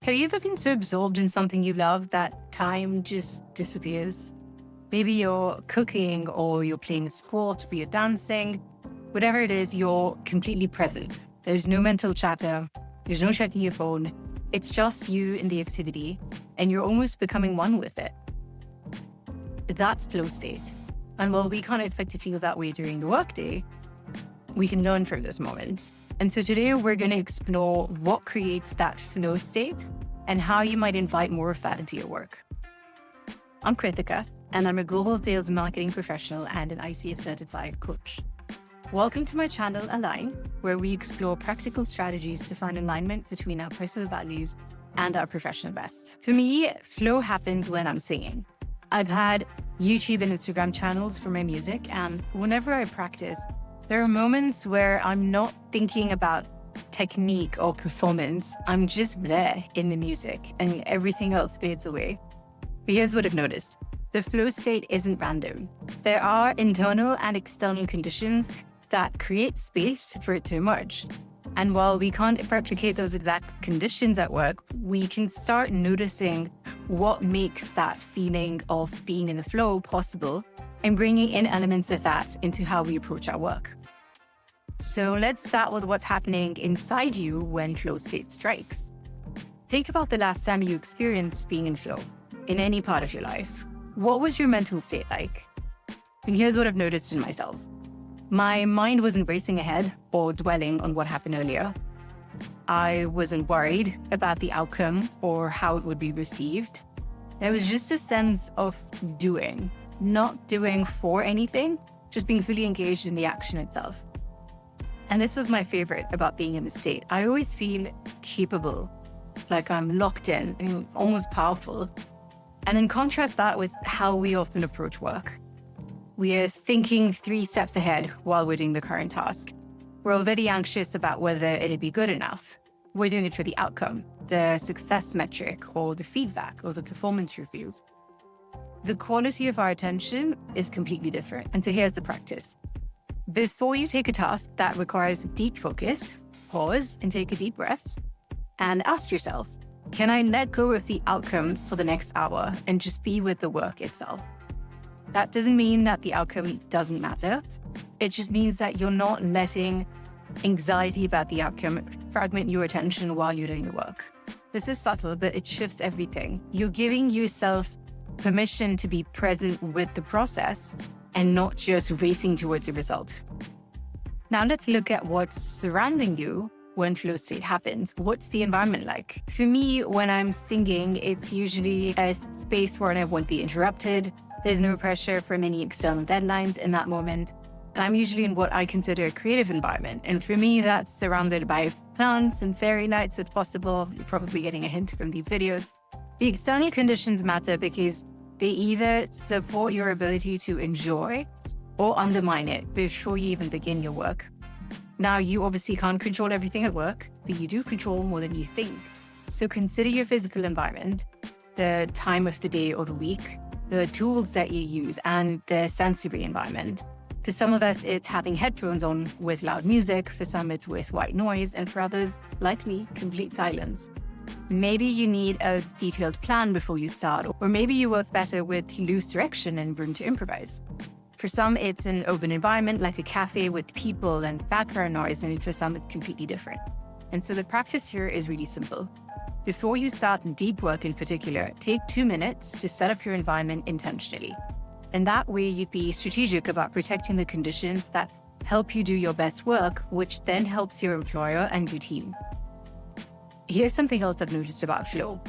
Have you ever been so absorbed in something you love that time just disappears? Maybe you're cooking or you're playing a sport or you're dancing. Whatever it is, you're completely present. There's no mental chatter. There's no checking your phone. It's just you in the activity, and you're almost becoming one with it. That's flow state. And while we can't expect to feel that way during the workday, we can learn from those moments. And so today we're going to explore what creates that flow state and how you might invite more of that into your work. I'm Kritika, and I'm a global sales and marketing professional and an ICF certified coach. Welcome to my channel, Align, where we explore practical strategies to find alignment between our personal values and our professional best. For me, flow happens when I'm singing. I've had YouTube and Instagram channels for my music, and whenever I practice, there are moments where I'm not thinking about technique or performance. I'm just there in the music and everything else fades away. But here's what I've noticed. The flow state isn't random. There are internal and external conditions that create space for it to emerge. And while we can't replicate those exact conditions at work, we can start noticing what makes that feeling of being in the flow possible and bringing in elements of that into how we approach our work. So let's start with what's happening inside you when flow state strikes. Think about the last time you experienced being in flow in any part of your life. What was your mental state like? And here's what I've noticed in myself. My mind wasn't racing ahead or dwelling on what happened earlier. I wasn't worried about the outcome or how it would be received. There was just a sense of doing, not doing for anything, just being fully engaged in the action itself. And this was my favorite about being in the state. I always feel capable, like I'm locked in and almost powerful. And then contrast that with how we often approach work. We are thinking 3 steps ahead while we're doing the current task. We're already anxious about whether it'd be good enough. We're doing it for the outcome, the success metric, or the feedback, or the performance reviews. The quality of our attention is completely different. And so here's the practice. Before you take a task that requires deep focus, pause and take a deep breath and ask yourself, can I let go of the outcome for the next hour and just be with the work itself? That doesn't mean that the outcome doesn't matter. It just means that you're not letting anxiety about the outcome fragment your attention while you're doing the work. This is subtle, but it shifts everything. You're giving yourself permission to be present with the process and not just racing towards a result. Now let's look at what's surrounding you when flow state happens. What's the environment like? For me, when I'm singing, it's usually a space where I won't be interrupted. There's no pressure from any external deadlines in that moment. And I'm usually in what I consider a creative environment. And for me, that's surrounded by plants and fairy lights if possible. You're probably getting a hint from these videos. The external conditions matter because they either support your ability to enjoy or undermine it before you even begin your work. Now, you obviously can't control everything at work, but you do control more than you think. So consider your physical environment, the time of the day or the week, the tools that you use, and the sensory environment. For some of us, it's having headphones on with loud music. For some, it's with white noise. And for others, like me, complete silence. Maybe you need a detailed plan before you start, or maybe you work better with loose direction and room to improvise. For some, it's an open environment like a cafe with people and background noise, and for some, it's completely different. And so the practice here is really simple. Before you start deep work in particular, take 2 minutes to set up your environment intentionally. And that way you'd be strategic about protecting the conditions that help you do your best work, which then helps your employer and your team. Here's something else I've noticed about flow.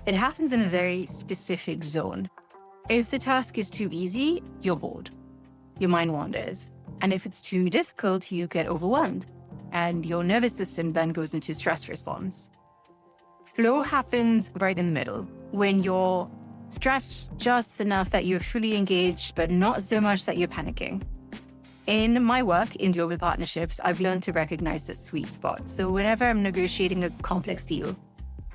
It happens in a very specific zone. If the task is too easy, you're bored. Your mind wanders. And if it's too difficult, you get overwhelmed. And your nervous system then goes into stress response. Flow happens right in the middle, when you're stretched just enough that you're fully engaged, but not so much that you're panicking. In my work in global partnerships, I've learned to recognize this sweet spot. So whenever I'm negotiating a complex deal,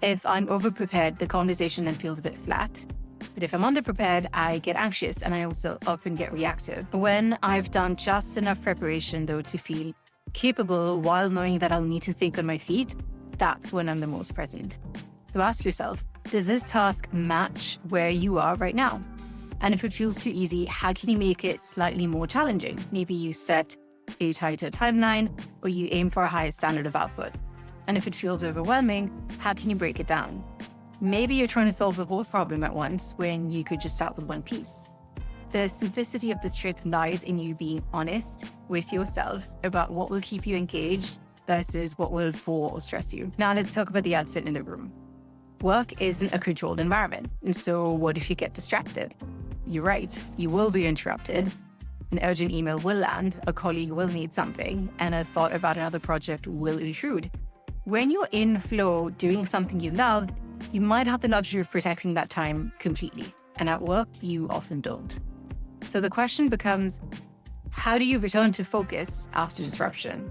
if I'm overprepared, the conversation then feels a bit flat. But if I'm underprepared, I get anxious and I also often get reactive. When I've done just enough preparation, though, to feel capable while knowing that I'll need to think on my feet, that's when I'm the most present. So ask yourself, does this task match where you are right now? And if it feels too easy, how can you make it slightly more challenging? Maybe you set a tighter timeline, or you aim for a higher standard of output. And if it feels overwhelming, how can you break it down? Maybe you're trying to solve the whole problem at once when you could just start with one piece. The simplicity of this trick lies in you being honest with yourself about what will keep you engaged versus what will bore or stress you. Now let's talk about the elephant in the room. Work isn't a controlled environment. And so what if you get distracted? You're right, you will be interrupted. An urgent email will land, a colleague will need something, and a thought about another project will intrude. When you're in flow doing something you love, you might have the luxury of protecting that time completely. And at work, you often don't. So the question becomes, how do you return to focus after disruption?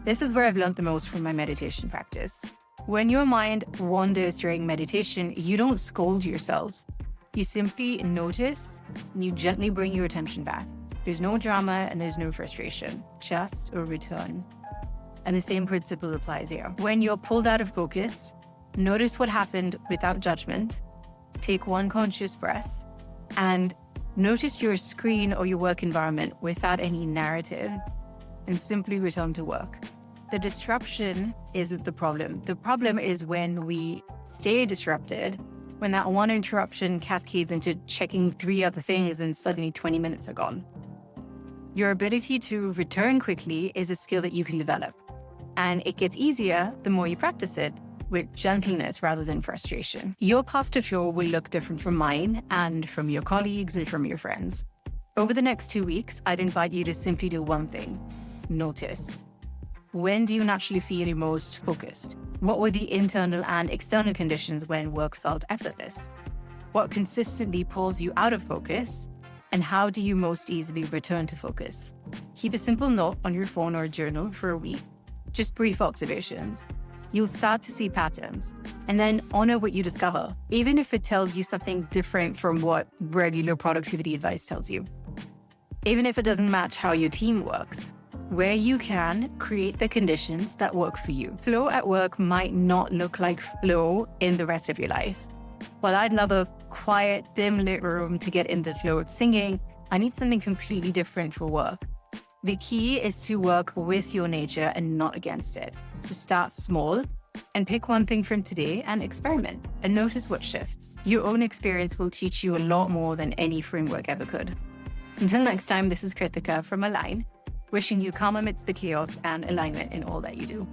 This is where I've learned the most from my meditation practice. When your mind wanders during meditation, you don't scold yourself. You simply notice and you gently bring your attention back. There's no drama and there's no frustration, just a return. And the same principle applies here. When you're pulled out of focus, notice what happened without judgment. Take one conscious breath and notice your screen or your work environment without any narrative and simply return to work. The disruption isn't the problem. The problem is when we stay disrupted, when that one interruption cascades into checking 3 other things and suddenly 20 minutes are gone. Your ability to return quickly is a skill that you can develop. And it gets easier the more you practice it with gentleness rather than frustration. Your path to flow will look different from mine and from your colleagues and from your friends. Over the next 2 weeks, I'd invite you to simply do one thing. Notice. When do you naturally feel your most focused? What were the internal and external conditions when work felt effortless? What consistently pulls you out of focus? And how do you most easily return to focus? Keep a simple note on your phone or journal for a week. Just brief observations. You'll start to see patterns, and then honor what you discover, even if it tells you something different from what regular productivity advice tells you. Even if it doesn't match how your team works. Where you can, create the conditions that work for you. Flow at work might not look like flow in the rest of your life. While I'd love a quiet, dim lit room to get in the flow of singing, I need something completely different for work. The key is to work with your nature and not against it. So start small and pick one thing from today and experiment and notice what shifts. Your own experience will teach you a lot more than any framework ever could. Until next time, this is Kritika from Align, wishing you calm amidst the chaos and alignment in all that you do.